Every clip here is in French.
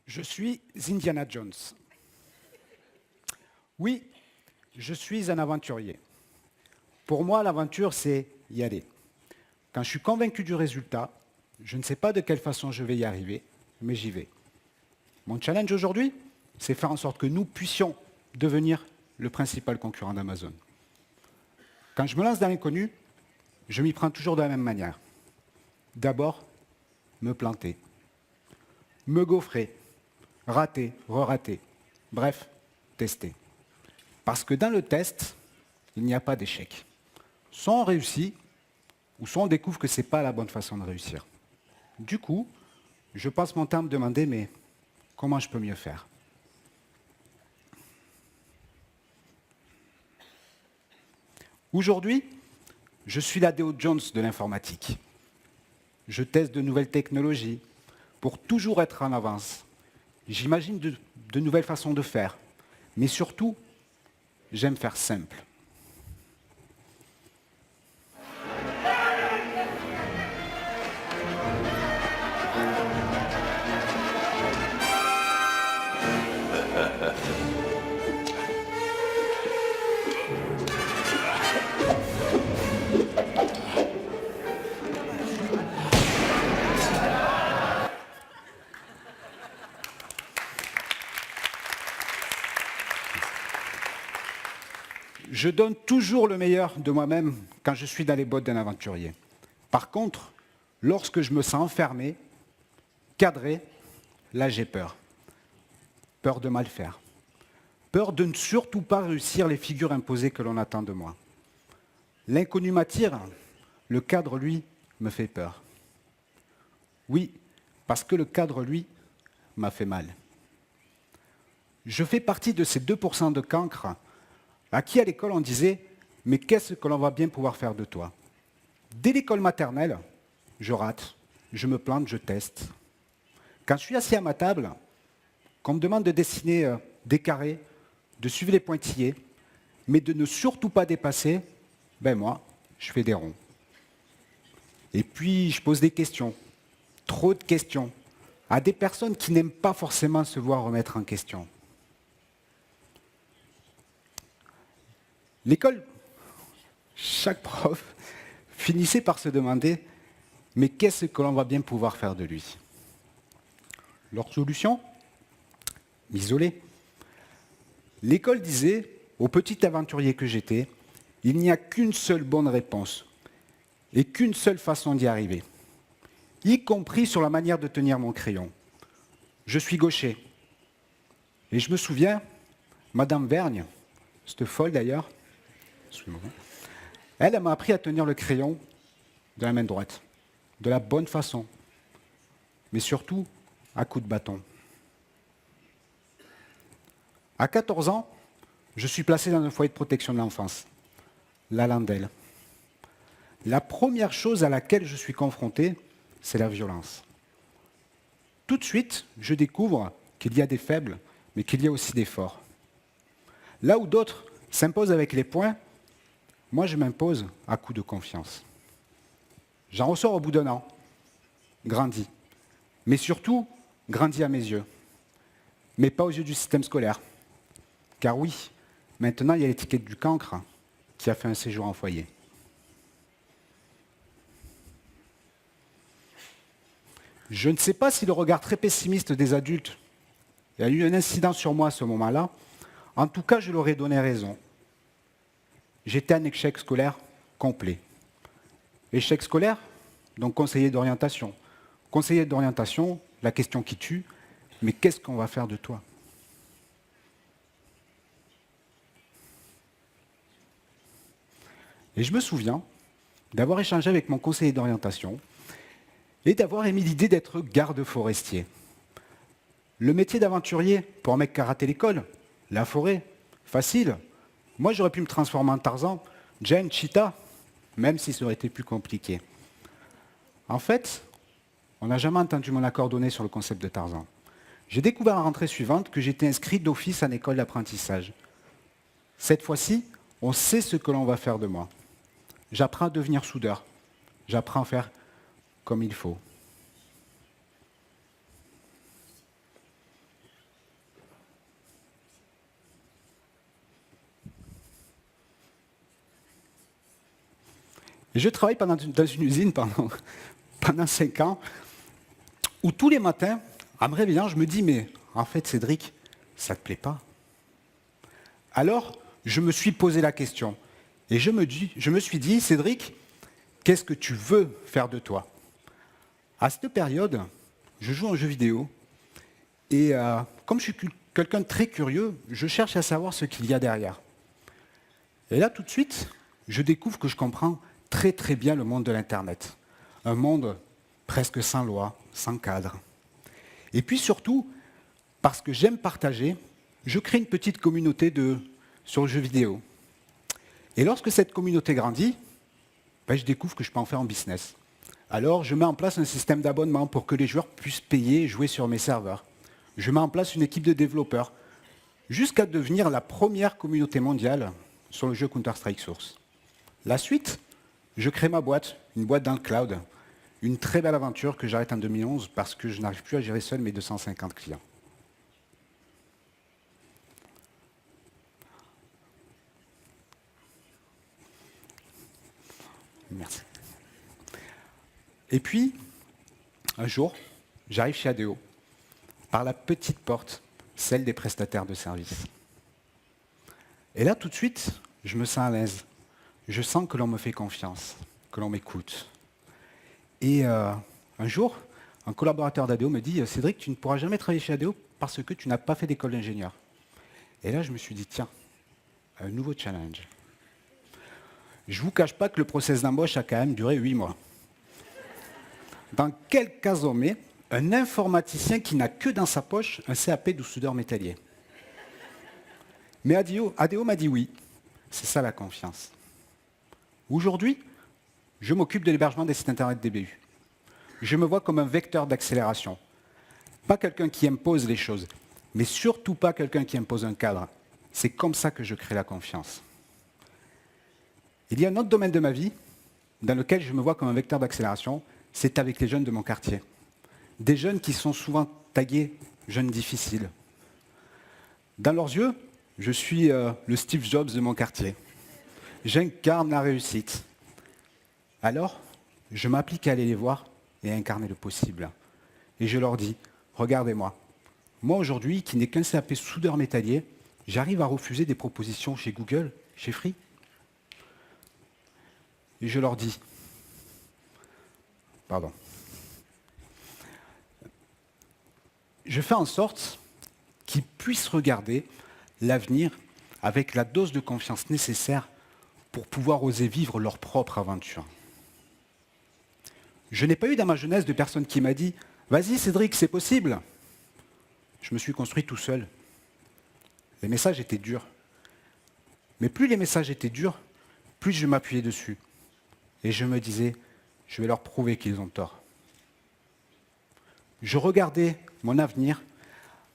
Je suis Indiana Jones. Oui, je suis un aventurier. Pour moi, l'aventure, c'est y aller. Quand je suis convaincu du résultat, je ne sais pas de quelle façon je vais y arriver, mais j'y vais. Mon challenge aujourd'hui, c'est faire en sorte que nous puissions devenir le principal concurrent d'Amazon. Quand je me lance dans l'inconnu, je m'y prends toujours de la même manière. D'abord, me planter, me gaufrer, rater, re-rater, bref, tester. Parce que dans le test, il n'y a pas d'échec. Soit on réussit, ou soit on découvre que ce n'est pas la bonne façon de réussir. Du coup, je passe mon temps à me demander, mais comment je peux mieux faire? Aujourd'hui, je suis la Dow Jones de l'informatique. Je teste de nouvelles technologies pour toujours être en avance. J'imagine de nouvelles façons de faire, mais surtout, j'aime faire simple. Je donne toujours le meilleur de moi-même quand je suis dans les bottes d'un aventurier. Par contre, lorsque je me sens enfermé, cadré, là j'ai peur. Peur de mal faire. Peur de ne surtout pas réussir les figures imposées que l'on attend de moi. L'inconnu m'attire, le cadre, lui, me fait peur. Oui, parce que le cadre, lui, m'a fait mal. Je fais partie de ces 2% de cancres à qui à l'école on disait « mais qu'est-ce que l'on va bien pouvoir faire de toi ?» Dès l'école maternelle, je rate, je me plante, je teste. Quand je suis assis à ma table, qu'on me demande de dessiner des carrés, de suivre les pointillés, mais de ne surtout pas dépasser, ben moi, je fais des ronds. Et puis, je pose des questions, trop de questions, à des personnes qui n'aiment pas forcément se voir remettre en question. L'école, chaque prof finissait par se demander « mais qu'est-ce que l'on va bien pouvoir faire de lui ?» Leur solution? M'isoler. L'école disait au petit aventurier que j'étais « il n'y a qu'une seule bonne réponse et qu'une seule façon d'y arriver, y compris sur la manière de tenir mon crayon. Je suis gaucher. » Et je me souviens, Madame Vergne, cette folle d'ailleurs, elle m'a appris à tenir le crayon de la main droite, de la bonne façon, mais surtout à coups de bâton. À 14 ans, je suis placé dans un foyer de protection de l'enfance, la Landelle. La première chose à laquelle je suis confronté, c'est la violence. Tout de suite, je découvre qu'il y a des faibles, mais qu'il y a aussi des forts. Là où d'autres s'imposent avec les poings, moi je m'impose à coups de confiance. J'en ressors au bout d'un an, grandi, mais surtout grandi à mes yeux, mais pas aux yeux du système scolaire. Car oui, maintenant il y a l'étiquette du cancre qui a fait un séjour en foyer. Je ne sais pas si le regard très pessimiste des adultes a eu un incident sur moi à ce moment-là. En tout cas, je leur ai donné raison. J'étais un échec scolaire complet. Échec scolaire, donc conseiller d'orientation. Conseiller d'orientation, la question qui tue, mais qu'est-ce qu'on va faire de toi? Et je me souviens d'avoir échangé avec mon conseiller d'orientation et d'avoir émis l'idée d'être garde forestier. Le métier d'aventurier, pour un mec qui a raté l'école, la forêt, facile. Moi, j'aurais pu me transformer en Tarzan, Jane, Cheetah, même si ça aurait été plus compliqué. En fait, on n'a jamais entendu mon accord donné sur le concept de Tarzan. J'ai découvert à la rentrée suivante que j'étais inscrit d'office en école d'apprentissage. Cette fois-ci, on sait ce que l'on va faire de moi. J'apprends à devenir soudeur. J'apprends à faire comme il faut. Et je travaille dans une usine pendant 5 ans, où tous les matins, en me réveillant, je me dis, mais en fait, Cédric, ça ne te plaît pas? Alors, je me suis posé la question. Et je me suis dit, Cédric, qu'est-ce que tu veux faire de toi? À cette période, je joue à un jeu vidéo. Et comme je suis quelqu'un de très curieux, je cherche à savoir ce qu'il y a derrière. Et là, tout de suite, je découvre que je comprends très très bien le monde de l'Internet. Un monde presque sans loi, sans cadre. Et puis surtout, parce que j'aime partager, je crée une petite communauté sur le jeu vidéo. Et lorsque cette communauté grandit, je découvre que je peux en faire un business. Alors je mets en place un système d'abonnement pour que les joueurs puissent payer et jouer sur mes serveurs. Je mets en place une équipe de développeurs, jusqu'à devenir la première communauté mondiale sur le jeu Counter-Strike Source. La suite, je crée ma boîte, une boîte dans le cloud, une très belle aventure que j'arrête en 2011 parce que je n'arrive plus à gérer seul mes 250 clients. Merci. Et puis, un jour, j'arrive chez ADO, par la petite porte, celle des prestataires de services. Et là, tout de suite, je me sens à l'aise. Je sens que l'on me fait confiance, que l'on m'écoute. Et un jour, un collaborateur d'ADO me dit « Cédric, tu ne pourras jamais travailler chez ADO parce que tu n'as pas fait d'école d'ingénieur. » Et là, je me suis dit « Tiens, un nouveau challenge. » Je ne vous cache pas que le process d'embauche a quand même duré 8 mois. Dans quel cas on met un informaticien qui n'a que dans sa poche un CAP de soudeur métallier? Mais ADO m'a dit oui. C'est ça la confiance. Aujourd'hui, je m'occupe de l'hébergement des sites internet DBU. Je me vois comme un vecteur d'accélération. Pas quelqu'un qui impose les choses, mais surtout pas quelqu'un qui impose un cadre. C'est comme ça que je crée la confiance. Il y a un autre domaine de ma vie dans lequel je me vois comme un vecteur d'accélération, c'est avec les jeunes de mon quartier. Des jeunes qui sont souvent tagués jeunes difficiles. Dans leurs yeux, je suis le Steve Jobs de mon quartier. J'incarne la réussite. Alors, je m'applique à aller les voir et à incarner le possible. Et je leur dis, regardez-moi, moi aujourd'hui, qui n'ai qu'un CAP soudeur métallier, j'arrive à refuser des propositions chez Google, chez Free. Et je leur dis, pardon, je fais en sorte qu'ils puissent regarder l'avenir avec la dose de confiance nécessaire pour pouvoir oser vivre leur propre aventure. Je n'ai pas eu dans ma jeunesse de personne qui m'a dit « Vas-y Cédric, c'est possible !» Je me suis construit tout seul. Les messages étaient durs. Mais plus les messages étaient durs, plus je m'appuyais dessus. Et je me disais « Je vais leur prouver qu'ils ont tort. » Je regardais mon avenir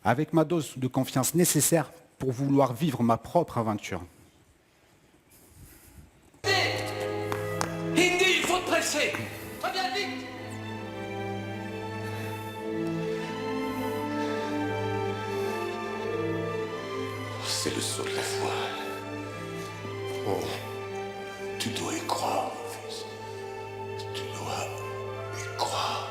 avec ma dose de confiance nécessaire pour vouloir vivre ma propre aventure. Indy, il faut te presser. Reviens vite. C'est le saut de la foi. Oh, tu dois y croire, mon fils. Tu dois y croire.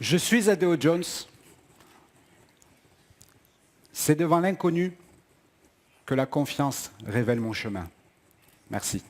Je suis ADO Jones. C'est devant l'inconnu que la confiance révèle mon chemin. Merci.